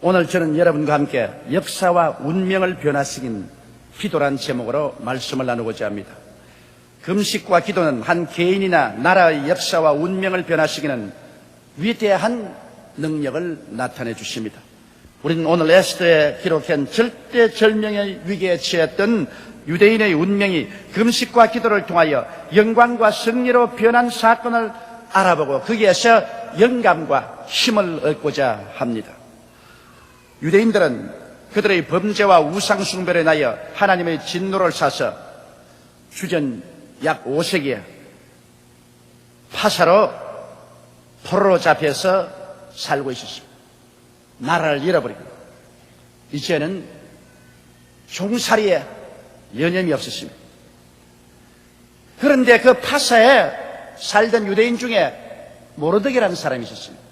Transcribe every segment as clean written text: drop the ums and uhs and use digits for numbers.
오늘 저는 여러분과 함께 역사와 운명을 변화시킨 기도란 제목으로 말씀을 나누고자 합니다. 금식과 기도는 한 개인이나 나라의 역사와 운명을 변화시키는 위대한 능력을 나타내 주십니다. 우리는 오늘 에스더에 기록한 절대절명의 위기에 처했던 유대인의 운명이 금식과 기도를 통하여 영광과 승리로 변한 사건을 알아보고 거기에서 영감과 힘을 얻고자 합니다. 유대인들은 그들의 범죄와 우상숭배로 인하여 하나님의 진노를 사서 주전 약 5세기에 파사로 포로로 잡혀서 살고 있었습니다. 나라를 잃어버리고 이제는 종살이에 여념이 없었습니다. 그런데 그 파사에 살던 유대인 중에 모르드게라는 사람이 있었습니다.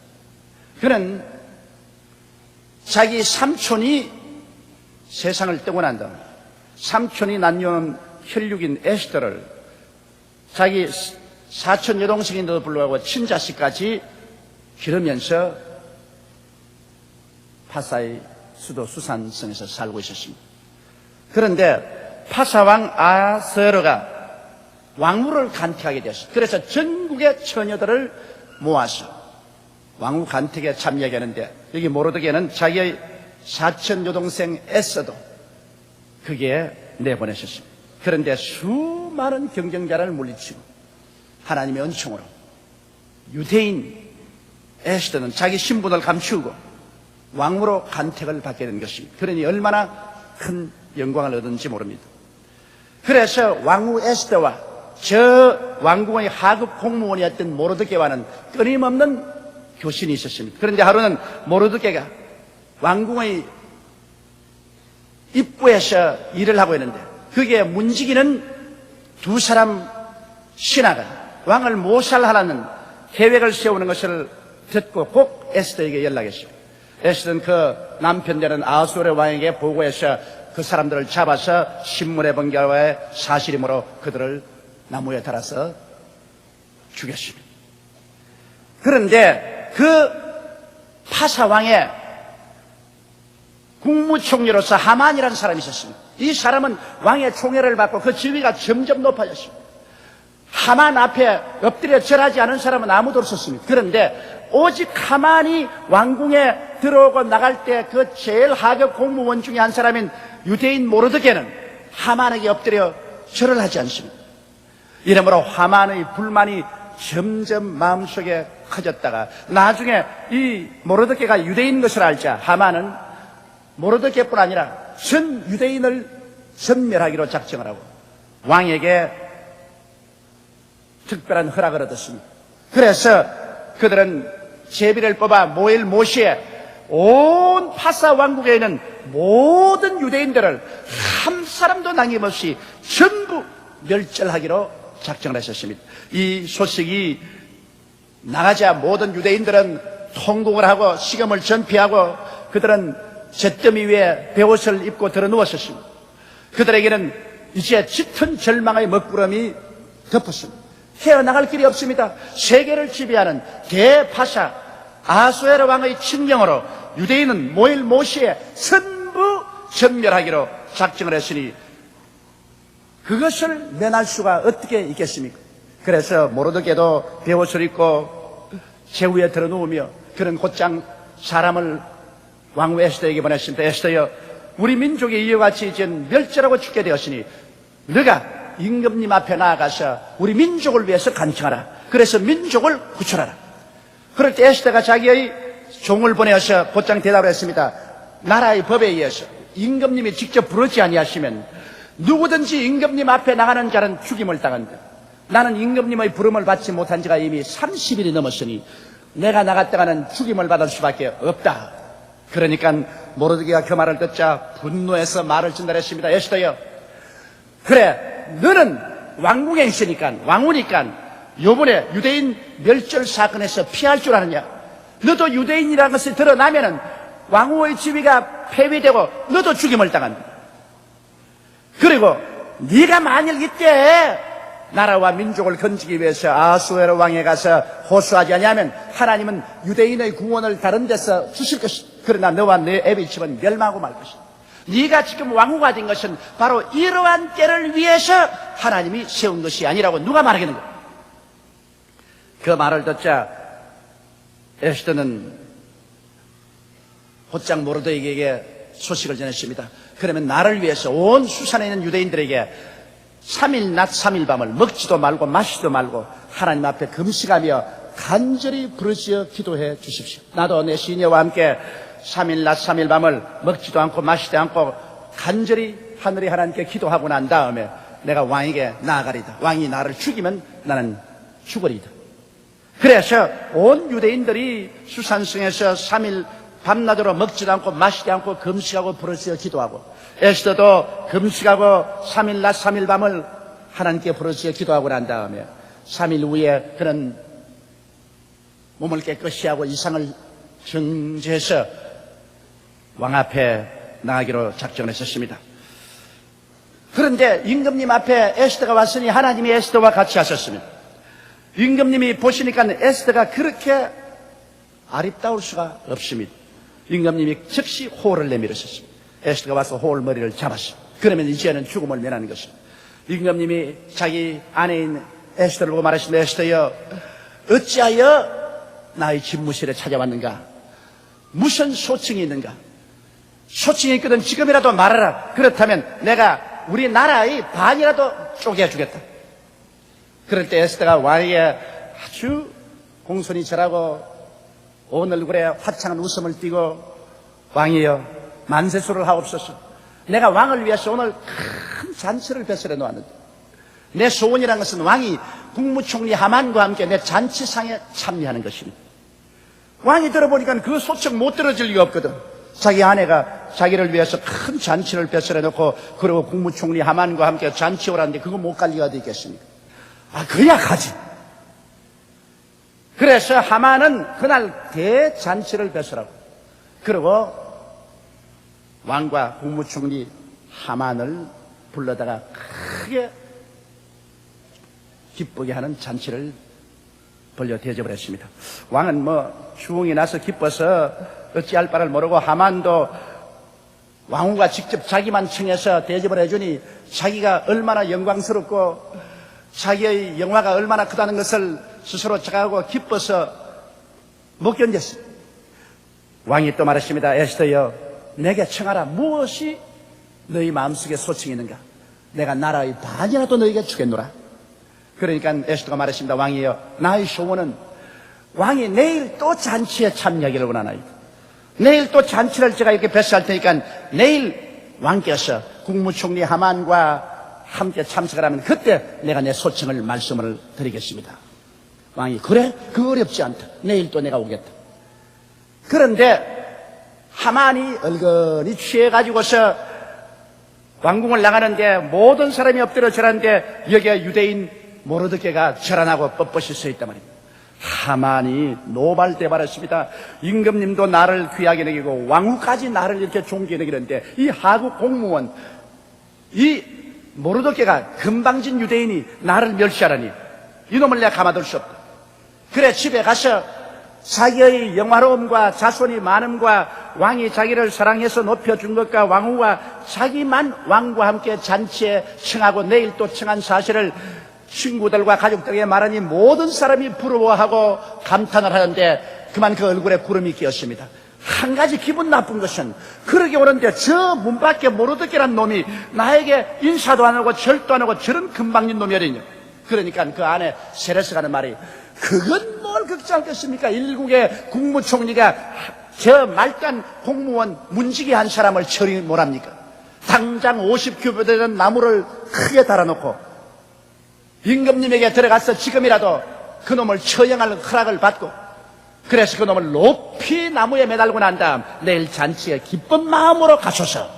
그는 자기 삼촌이 세상을 떠고 난 다음 삼촌이 낳은 혈육인 에스더를 자기 사촌 여동생인데도 불구하고 친자식까지 기르면서 파사의 수도 수산성에서 살고 있었습니다. 그런데 파사왕 아하스웨로가 왕후를 간택하게 되었습니다. 그래서 전국의 처녀들을 모아서 왕후 간택에 참여하게 하는데 여기 모르드게는 자기의 사촌 여동생 에스더도 거기에 내보내셨습니다. 그런데 수많은 경쟁자를 물리치고 하나님의 은총으로 유대인 에스더는 자기 신분을 감추고 왕으로 간택을 받게 된 것입니다. 그러니 얼마나 큰 영광을 얻은지 모릅니다. 그래서 왕후 에스더와 저 왕궁의 하급 공무원이었던 모르드게와는 끊임없는 교신이 있었습니다. 그런데 하루는 모르드게가 왕궁의 입구에서 일을 하고 있는데 거기에 문지기는 두 사람 신하가 왕을 모살하라는 계획을 세우는 것을 듣고 꼭 에스더에게 연락했습니다. 에스더는 그 남편 되는 아하스웨로 왕에게 보고해서 그 사람들을 잡아서 신문에 본 결과에 사실이므로 그들을 나무에 달아서 죽였습니다. 그런데 그 파사왕의 국무총리로서 하만이라는 사람이 있었습니다. 이 사람은 왕의 총애를 받고 그 지위가 점점 높아졌습니다. 하만 앞에 엎드려 절하지 않은 사람은 아무도 없었습니다. 그런데 오직 하만이 왕궁에 들어오고 나갈 때 그 제일 하급 공무원 중에 한 사람인 유대인 모르드게는 하만에게 엎드려 절을 하지 않습니다. 이러므로 하만의 불만이 점점 마음속에 커졌다가 나중에 이 모르드게가 유대인 것을 알자 하만은 모르드게뿐 아니라 전 유대인을 전멸하기로 작정을 하고 왕에게 특별한 허락을 얻었습니다. 그래서 그들은 제비를 뽑아 모엘 모시에 온 파사 왕국에 있는 모든 유대인들을 한 사람도 남김없이 전부 멸절하기로 작정을 했었습니다. 이 소식이 나가자 모든 유대인들은 통곡을 하고 식음을 전폐하고 그들은 잿더미 위에 베옷을 입고 들어 누웠었습니다. 그들에게는 이제 짙은 절망의 먹구름이 덮었습니다. 헤어나갈 길이 없습니다. 세계를 지배하는 대파사 아하스웨로 왕의 칙령으로 유대인은 모엘 모시에 전부 전멸하기로 작정을 했으니 그것을 면할 수가 어떻게 있겠습니까? 그래서 모르드게도 베옷을 입고 제위에 들어 누우며 그런 곧장 사람을 왕후 에스더에게 보냈습니다. 에스더여, 우리 민족이 이와 같이 이제 멸절하고 죽게 되었으니 너가 임금님 앞에 나아가서 우리 민족을 위해서 간청하라. 그래서 민족을 구출하라. 그럴 때 에스더가 자기의 종을 보내어서 곧장 대답을 했습니다. 나라의 법에 의해서 임금님이 직접 부르지 아니하시면 누구든지 임금님 앞에 나가는 자는 죽임을 당한다. 나는 임금님의 부름을 받지 못한 지가 이미 30일이 넘었으니 내가 나갔다가는 죽임을 받을 수밖에 없다. 그러니까 모르드게가 그 말을 듣자 분노해서 말을 전달했습니다. 에스더여, 그래, 너는 왕궁에 있으니까, 왕후니까 요번에 유대인 멸절 사건에서 피할 줄 아느냐? 너도 유대인이라는 것을 드러나면은 왕후의 지위가 폐위되고 너도 죽임을 당한다. 그리고 네가 만일 이때 나라와 민족을 건지기 위해서 아수에로 왕에 가서 호소하지 아니하면 하나님은 유대인의 구원을 다른 데서 주실 것이다. 그러나 너와 내 애비 집은 멸망하고 말 것이다. 네가 지금 왕후가 된 것은 바로 이러한 때를 위해서 하나님이 세운 것이 아니라고 누가 말하겠는가? 그 말을 듣자 에스더는 곧장 모르드에게 소식을 전했습니다. 그러면 나를 위해서 온 수산에 있는 유대인들에게 3일 낮 3일 밤을 먹지도 말고 마시지도 말고 하나님 앞에 금식하며 간절히 부르짖어 기도해 주십시오. 나도 내 시녀와 함께 3일 낮 3일 밤을 먹지도 않고 마시지 않고 간절히 하늘의 하나님께 기도하고 난 다음에 내가 왕에게 나아가리다. 왕이 나를 죽이면 나는 죽으리다. 그래서 온 유대인들이 수산성에서 3일 밤낮으로 먹지도 않고 마시지 않고 금식하고 부르짖어 기도하고 에스더도 금식하고 3일 낮 3일 밤을 하나님께 부르짖어 기도하고 난 다음에 3일 후에 그는 몸을 깨끗이 하고 이상을 정지해서 왕 앞에 나가기로 작정했었습니다. 그런데 임금님 앞에 에스더가 왔으니 하나님이 에스더와 같이 하셨습니다. 임금님이 보시니까 에스더가 그렇게 아름다울 수가 없습니다. 임금님이 즉시 호를 내밀으셨습니다. 에스더가 와서 호를 머리를 잡았습니다. 그러면 이제는 죽음을 면하는 것입니다. 임금님이 자기 아내인 에스더를 보고 말하십니다. 에스더여, 어찌하여 나의 집무실에 찾아왔는가? 무슨 소청이 있는가? 소청이 있거든 지금이라도 말하라. 그렇다면 내가 우리 나라의 반이라도 쪼개주겠다. 그럴 때 에스더가 왕에게 아주 공손히 절하고 온 얼굴에 화창한 웃음을 띠고 왕이여 만세수를 하옵소서. 내가 왕을 위해서 오늘 큰 잔치를 베풀어 놓았는데 내 소원이라는 것은 왕이 국무총리 하만과 함께 내 잔치상에 참여하는 것입니다. 왕이 들어보니까 그 소청 못 들어줄 리가 없거든. 자기 아내가 자기를 위해서 큰 잔치를 베풀어 놓고 그리고 국무총리 하만과 함께 잔치 오라는데 그거 못 갈 리가 어디 있겠습니까? 아, 그야 가지. 그래서 하만은 그날 대잔치를 베풀라고. 그리고 왕과 국무총리 하만을 불러다가 크게 기쁘게 하는 잔치를 벌려 대접을 했습니다. 왕은 주웅이 나서 기뻐서 어찌할 바를 모르고 하만도 왕후가 직접 자기만 청해서 대접을 해주니 자기가 얼마나 영광스럽고 자기의 영화가 얼마나 크다는 것을 스스로 자각하고 기뻐서 못 견뎠습니다. 왕이 또 말했습니다. 에스더여, 내게 청하라. 무엇이 너희 마음속에 소청이 있는가? 내가 나라의 반이라도 너희에게 주겠노라. 그러니까 에스더가 말했습니다. 왕이여, 나의 소원은 왕이 내일 또 잔치에 참여하기를 원하나이다. 내일 또 잔치를 제가 이렇게 베스할 테니까 내일 왕께서 국무총리 하만과 함께 참석을 하면 그때 내가 내 소청을 말씀을 드리겠습니다. 왕이 그래? 그거 어렵지 않다. 내일 또 내가 오겠다. 그런데 하만이 얼건히 취해가지고서 왕궁을 나가는데 모든 사람이 엎드려 절하는데 여기에 유대인 모르드게가 절하나고 뻣뻣이 서 있단 말입니다. 하만이 노발대발했습니다. 임금님도 나를 귀하게 여기고 왕후까지 나를 이렇게 존귀하게 여기는데 이 하국 공무원 이 모르드게가 금방진 유대인이 나를 멸시하라니 이놈을 내가 가만둘 수 없다. 그래 집에 가서 자기의 영화로움과 자손이 많음과 왕이 자기를 사랑해서 높여준 것과 왕후와 자기만 왕과 함께 잔치에 청하고 내일 또 청한 사실을 친구들과 가족들에게 말하니 모든 사람이 부러워하고 감탄을 하는데 그만 그 얼굴에 구름이 끼었습니다. 한 가지 기분 나쁜 것은 그러게 오는데 저 문 밖에 모르드게란 놈이 나에게 인사도 안 하고 절도 안 하고 저런 금방진 놈이 어디냐. 그러니까 그 안에 세레스가 하는 말이 그건 뭘 걱정하겠습니까? 일국의 국무총리가 저 말단 공무원 문지기 한 사람을 처리 뭐랍니까? 당장 50규빗 되는 나무를 크게 달아놓고 임금님에게 들어가서 지금이라도 그놈을 처형할 허락을 받고 그래서 그놈을 높이 나무에 매달고 난 다음 내일 잔치에 기쁜 마음으로 가소서.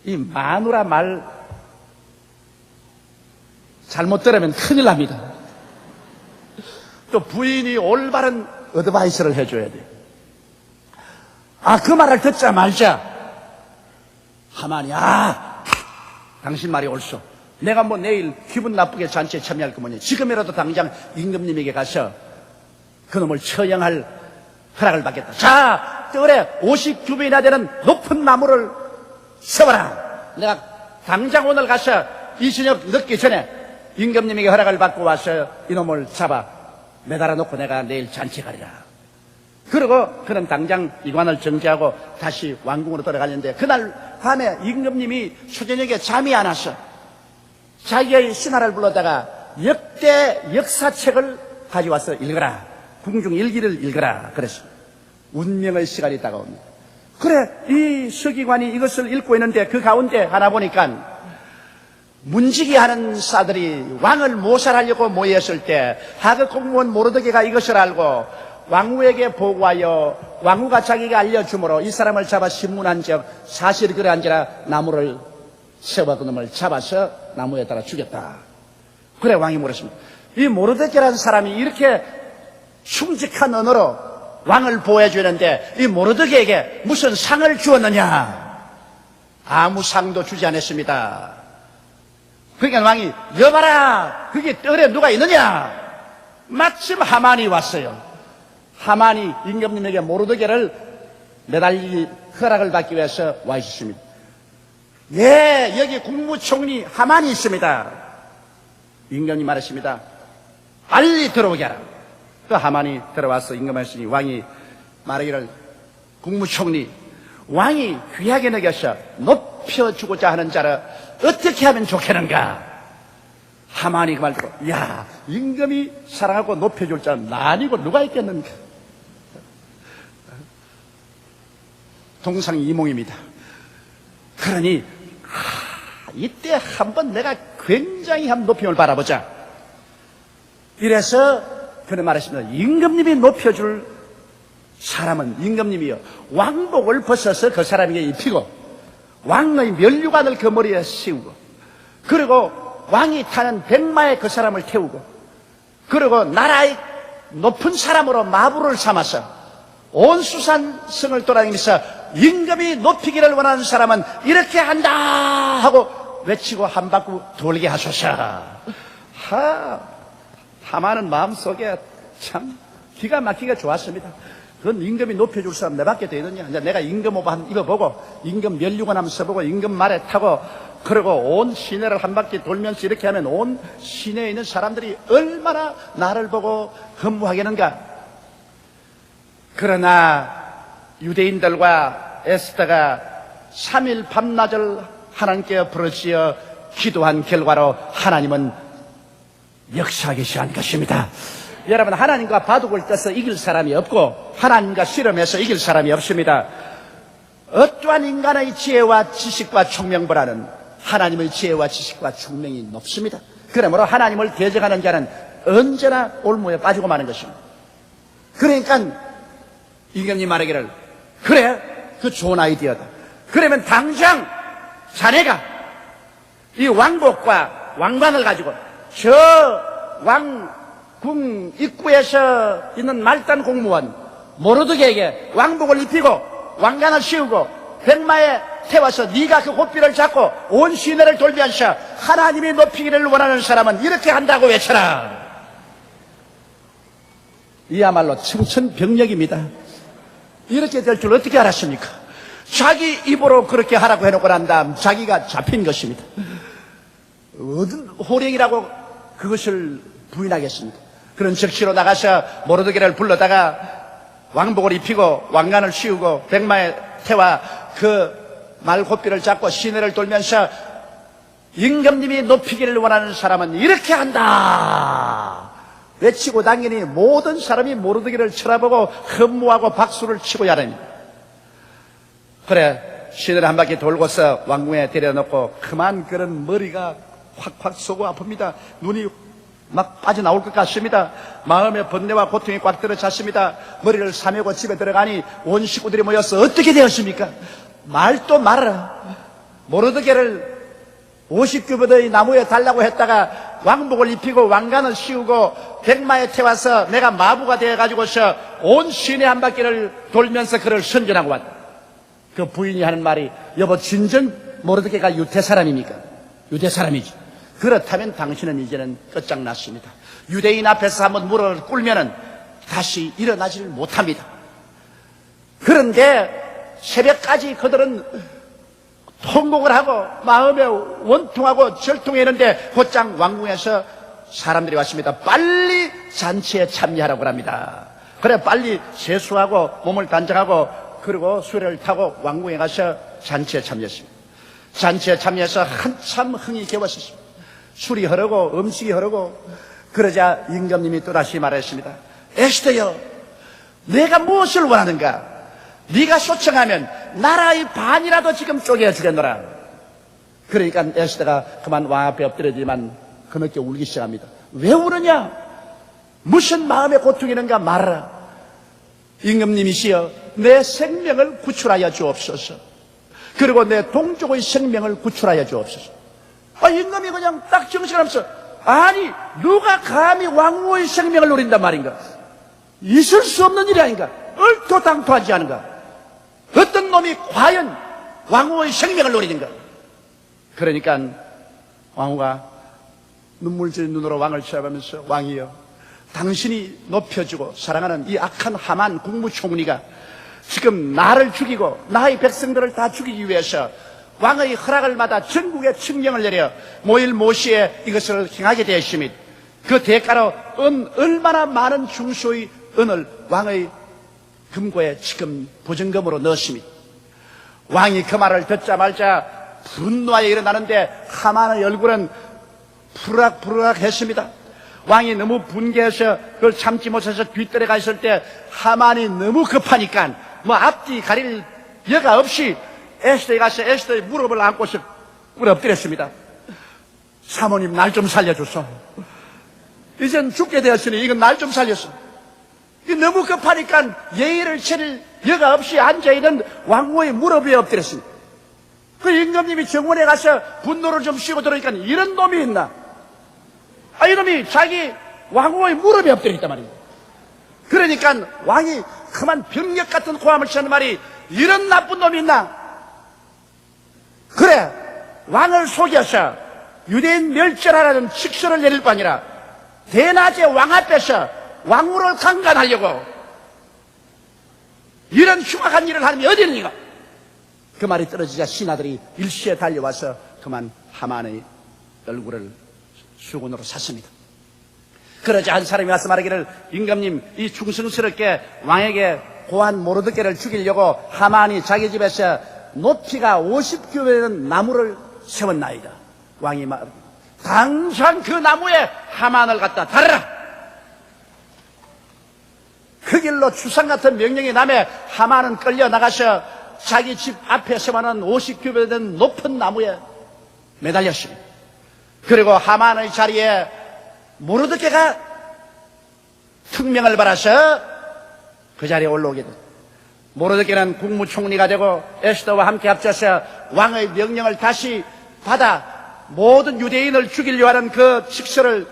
이 마누라 말 잘못 들으면 큰일 납니다. 또 부인이 올바른 어드바이스를 해줘야 돼요. 그 말을 듣자 말자 하만이 당신 말이 옳소. 내가 뭐 내일 기분 나쁘게 잔치에 참여할 거 뭐냐. 지금이라도 당장 임금님에게 가서 그놈을 처형할 허락을 받겠다. 자, 그래 50규빗이나 되는 높은 나무를 세워라. 내가 당장 오늘 가서 이 저녁 늦기 전에 임금님에게 허락을 받고 와서 이놈을 잡아 매달아 놓고 내가 내일 잔치 가리라. 그리고 그는 당장 이관을 정지하고 다시 왕궁으로 돌아가는데, 그날 밤에 임금님이 초저녁에 잠이 안 와서 자기의 신하를 불러다가 역대 역사책을 가져와서 읽어라. 궁중 일기를 읽어라. 그래서 운명의 시간이 다가옵니다. 그래, 이 서기관이 이것을 읽고 있는데 그 가운데 하나 보니까 문지기 하는 사들이 왕을 모살하려고 모였을 때 하급 공무원 모르드게가 이것을 알고 왕후에게 보고하여 왕후가 자기가 알려주므로 이 사람을 잡아 신문한 적 사실이 그러한지라 나무를 세워 그놈을 잡아서 나무에 따라 죽였다. 그래 왕이 물었습니다. 이 모르드게라는 사람이 이렇게 충직한 언어로 왕을 보호해 주는데 이 모르드게에게 무슨 상을 주었느냐? 아무 상도 주지 않았습니다. 그러니까 왕이 여봐라, 그게 뜰에 누가 있느냐? 마침 하만이 왔어요. 하만이 임금님에게 모르드게를 매달리기 허락을 받기 위해서 와 있었습니다. 예, 여기 국무총리 하만이 있습니다. 임금님 말했습니다. 빨리 들어오게 하라. 그 하만이 들어와서 임금하시니 왕이 말하기를, 국무총리, 왕이 귀하게 여겨서 높여주고자 하는 자를 어떻게 하면 좋겠는가? 하만이 그 말 듣고, 야, 임금이 사랑하고 높여줄 자는 나 아니고 누가 있겠는가? 동상이 이몽입니다. 그러니 이때 한번 내가 굉장히 한번 높임을 바라보자. 이래서 그는 말했습니다. 임금님이 높여줄 사람은 임금님이요, 왕복을 벗어서 그 사람에게 입히고 왕의 면류관을 그 머리에 씌우고, 그리고 왕이 타는 백마에 그 사람을 태우고, 그리고 나라의 높은 사람으로 마부를 삼아서 온 수산성을 돌아다니면서 임금이 높이기를 원하는 사람은 이렇게 한다 하고 외치고 한 바퀴 돌게 하소서. 하만은 마음속에 참 기가 막히게 좋았습니다. 그건 임금이 높여줄 사람 내밖에 더 있느냐? 이제 내가 임금 오버 한번 입어보고 임금 면류관 한번 써보고 임금 말에 타고, 그리고 온 시내를 한 바퀴 돌면서 이렇게 하면 온 시내에 있는 사람들이 얼마나 나를 보고 흠모하겠는가. 그러나 유대인들과 에스더가 3일 밤낮을 하나님께 부르짖어 기도한 결과로 하나님은 역사하기 시작한 것입니다. 여러분, 하나님과 바둑을 떠서 이길 사람이 없고 하나님과 씨름해서 이길 사람이 없습니다. 어떠한 인간의 지혜와 지식과 총명보다는 하나님의 지혜와 지식과 총명이 높습니다. 그러므로 하나님을 대적하는 자는 언제나 올무에 빠지고 마는 것입니다. 그러니까 임금님 말하기를, 그래, 그 좋은 아이디어다. 그러면 당장 자네가 이 왕복과 왕관을 가지고 저 왕궁 입구에서 있는 말단 공무원 모르드게에게 왕복을 입히고 왕관을 씌우고 백마에 태워서 네가 그 호피를 잡고 온 시내를 돌면서 하나님이 높이기를 원하는 사람은 이렇게 한다고 외쳐라. 이야말로 청천벽력입니다. 이렇게 될 줄 어떻게 알았습니까? 자기 입으로 그렇게 하라고 해놓고 난 다음 자기가 잡힌 것입니다. 어떤 호령이라고 그것을 부인하겠습니까? 그런 즉시로 나가서 모르드게를 불러다가 왕복을 입히고 왕관을 씌우고 백마에 태워 그 말호피를 잡고 시내를 돌면서 임금님이 높이기를 원하는 사람은 이렇게 한다 외치고, 당연히 모든 사람이 모르드게를 쳐다보고 흠모하고 박수를 치고 야릅니다. 그래, 시내를 한 바퀴 돌고서 왕궁에 데려놓고 그만 그런 머리가 확확 쏘고 아픕니다. 눈이 막 빠져나올 것 같습니다. 마음의 번뇌와 고통이 꽉 들어 찼습니다. 머리를 사매고 집에 들어가니 온 식구들이 모여서 어떻게 되었습니까? 말도 말아라. 모르드게를 50규빗의 나무에 달라고 했다가 왕복을 입히고 왕관을 씌우고 백마에 태워서 내가 마부가 되어가지고서 온 시내 한 바퀴를 돌면서 그를 선전하고 왔다. 그 부인이 하는 말이, 여보, 진정 모르드게가 유대 사람입니까? 유대 사람이지. 그렇다면 당신은 이제는 끝장났습니다. 유대인 앞에서 한번 무릎을 꿇으면 다시 일어나지를 못합니다. 그런데 새벽까지 그들은 통곡을 하고 마음에 원통하고 절통했는데 곧장 왕궁에서 사람들이 왔습니다. 빨리 잔치에 참여하라고 합니다. 그래 빨리 세수하고 몸을 단정하고 그리고 수레를 타고 왕궁에 가서 잔치에 참여했습니다. 잔치에 참여해서 한참 흥이 겨웠습니다. 술이 흐르고 음식이 흐르고 그러자 임금님이 또다시 말했습니다. 에스더여, 내가 무엇을 원하는가? 네가 소청하면 나라의 반이라도 지금 쪼개어 주겠노라. 그러니까 에스더가 그만 왕 앞에 엎드려지만 그렇게 울기 시작합니다. 왜 우느냐? 무슨 마음의 고통이 있는가 말하라. 임금님이시여, 내 생명을 구출하여 주옵소서. 그리고 내 동족의 생명을 구출하여 주옵소서. 임금이 그냥 딱 정신하면서, 아니 누가 감히 왕후의 생명을 노린단 말인가? 있을 수 없는 일이 아닌가? 얼토당토하지 않은가? 어떤 놈이 과연 왕후의 생명을 노리는가? 그러니까 왕후가 눈물질 눈으로 왕을 쳐다보면서, 왕이여, 당신이 높여주고 사랑하는 이 악한 하만 국무총리가 지금 나를 죽이고 나의 백성들을 다 죽이기 위해서 왕의 허락을 받아 전국에 칙령을 내려 모일 모시에 이것을 행하게 되었으니 그 대가로 얼마나 많은 중수의 은을 왕의 금고에 지금 보증금으로 넣었습니다. 왕이 그 말을 듣자마자 분노하여 일어나는데 하만의 얼굴은 푸르락푸르락 했습니다. 왕이 너무 분개해서 그걸 참지 못해서 뒤뜰에 가 있을 때 하만이 너무 급하니까 앞뒤 가릴 여가 없이 에스더에 가서 에스더의 무릎을 안고서 엎드렸습니다. 사모님, 날 좀 살려줬어. 이젠 죽게 되었으니 이건 날 좀 살렸어. 너무 급하니까 예의를 차릴 여가 없이 앉아있는 왕후의 무릎 위에 엎드렸습니다. 그 임금님이 정원에 가서 분노를 좀 쉬고 들으니까 이런 놈이 있나? 이놈이 자기 왕후의 무릎에 엎드렸단 말이에요. 그러니까 왕이 그만 병력 같은 호함을 치는 말이, 이런 나쁜 놈이 있나? 그래, 왕을 속여서 유대인 멸절하라는 칙서를 내릴 거 아니라 대낮에 왕 앞에서 왕후를 강간하려고 이런 흉악한 일을 하는 게 어디 있는가? 그 말이 떨어지자 신하들이 일시에 달려와서 그만 하만의 얼굴을 수군으로 샀습니다. 그러자 한 사람이 와서 말하기를, 임금님, 이 충성스럽게 왕에게 고한 모르드게를 죽이려고 하만이 자기 집에서 높이가 50규 되는 나무를 세웠나이다. 왕이 말, 당장 그 나무에 하만을 갖다 달아라. 그 길로 추상 같은 명령이 남에 하만은 끌려 나가서 자기 집 앞에 세워놓은 50규 되는 높은 나무에 매달렸습니다. 그리고 하만의 자리에 모르드게가 특명을 받아서 그 자리에 올라오게 됐다. 모르드게는 국무총리가 되고 에스더와 함께 합쳐서 왕의 명령을 다시 받아 모든 유대인을 죽이려 하는 그 칙서를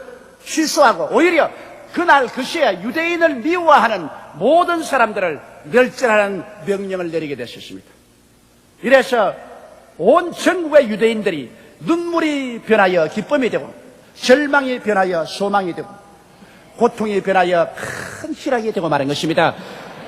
취소하고 오히려 그날 그 시에 유대인을 미워하는 모든 사람들을 멸절하는 명령을 내리게 됐었습니다. 이래서 온 전국의 유대인들이 눈물이 변하여 기쁨이 되고 절망이 변하여 소망이 되고 고통이 변하여 큰 희락이 되고 말한 것입니다.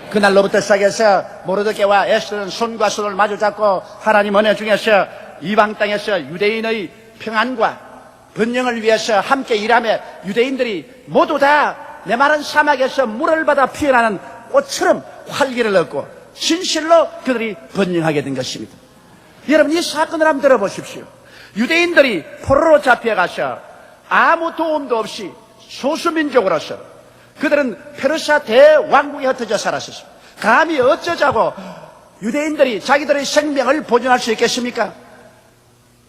그날로부터 시작해서 모르드게와 에스더는 손과 손을 마주 잡고 하나님 은혜 중에서 이방 땅에서 유대인의 평안과 번영을 위해서 함께 일하며 유대인들이 모두 다 내 마른 사막에서 물을 받아 피어나는 꽃처럼 활기를 얻고 진실로 그들이 번영하게 된 것입니다. 여러분, 이 사건을 한번 들어보십시오. 유대인들이 포로로 잡혀가서 아무 도움도 없이 소수민족으로서 그들은 페르시아 대왕국에 흩어져 살았습니다. 감히 어쩌자고 유대인들이 자기들의 생명을 보존할 수 있겠습니까?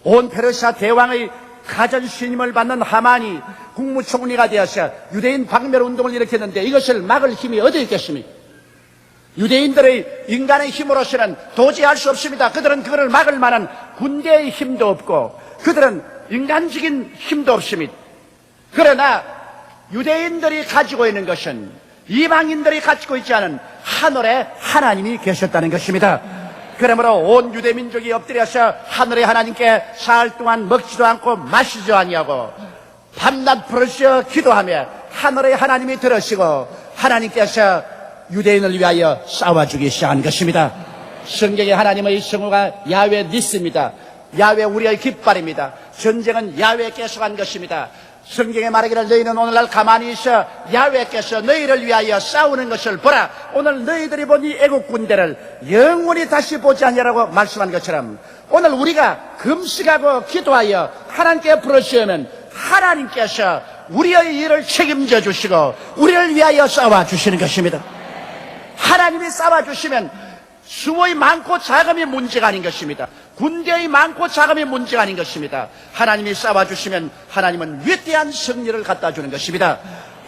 온 페르시아 대왕의 가전신임을 받는 하만이 국무총리가 되어서 유대인 박멸 운동을 일으켰는데 이것을 막을 힘이 어디 있겠습니까? 유대인들의 인간의 힘으로서는 도저히 할 수 없습니다. 그들은 그것을 막을 만한 군대의 힘도 없고 그들은 인간적인 힘도 없습니다. 그러나 유대인들이 가지고 있는 것은 이방인들이 가지고 있지 않은 하늘에 하나님이 계셨다는 것입니다. 그러므로 온 유대 민족이 엎드려서 하늘의 하나님께 사흘 동안 먹지도 않고 마시지도 아니하고 밤낮 부르짖어 기도하며 하늘의 하나님이 들으시고 하나님께서 유대인을 위하여 싸워주기 시작한 것입니다. 성경의 하나님의 성호가 야훼 니스입니다. 야훼 우리의 깃발입니다. 전쟁은 야훼께서 한 것입니다. 성경에 말하기를 너희는 오늘날 가만히 있어 야훼께서 너희를 위하여 싸우는 것을 보라. 오늘 너희들이 본 이 애국 군대를 영원히 다시 보지 않으라고 말씀한 것처럼 오늘 우리가 금식하고 기도하여 하나님께 부르짖으면 하나님께서 우리의 일을 책임져 주시고 우리를 위하여 싸워 주시는 것입니다. 하나님이 싸워 주시면 수의 많고 자금이 문제가 아닌 것입니다. 군대의 많고 자금이 문제가 아닌 것입니다. 하나님이 싸워주시면 하나님은 위대한 승리를 갖다 주는 것입니다.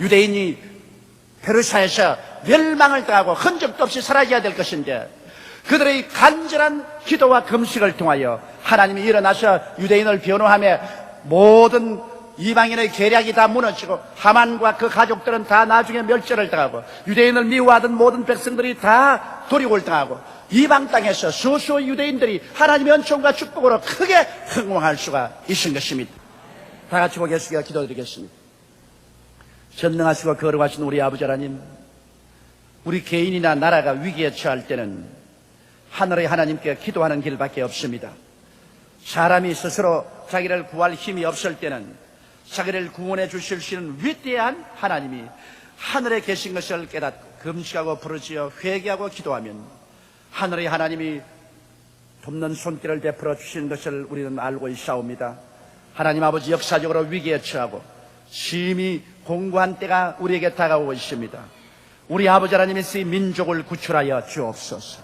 유대인이 페르시아에서 멸망을 당하고 흔적도 없이 사라져야 될 것인데 그들의 간절한 기도와 금식을 통하여 하나님이 일어나서 유대인을 변호하며 모든 이방인의 계략이 다 무너지고 하만과 그 가족들은 다 나중에 멸절을 당하고 유대인을 미워하던 모든 백성들이 다 도륙을 당하고 이방 땅에서 소수의 유대인들이 하나님의 은총과 축복으로 크게 흥왕할 수가 있은 것입니다. 다 같이 고개 숙여 기도드리겠습니다. 전능하시고 거룩하신 우리 아버지 하나님, 우리 개인이나 나라가 위기에 처할 때는 하늘의 하나님께 기도하는 길밖에 없습니다. 사람이 스스로 자기를 구할 힘이 없을 때는 자기를 구원해 주실 수 있는 위대한 하나님이 하늘에 계신 것을 깨닫고 금식하고 부르짖어 회개하고 기도하면 하늘의 하나님이 돕는 손길을 베풀어 주시는 것을 우리는 알고 있사옵니다. 하나님 아버지, 역사적으로 위기에 처하고 심히 공고한 때가 우리에게 다가오고 있습니다. 우리 아버지 하나님이 이 민족을 구출하여 주옵소서.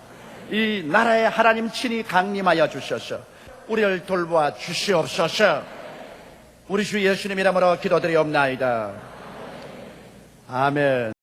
이 나라에 하나님 친히 강림하여 주셔서 우리를 돌보아 주시옵소서. 우리 주 예수님 이름으로 기도드리옵나이다. 아멘.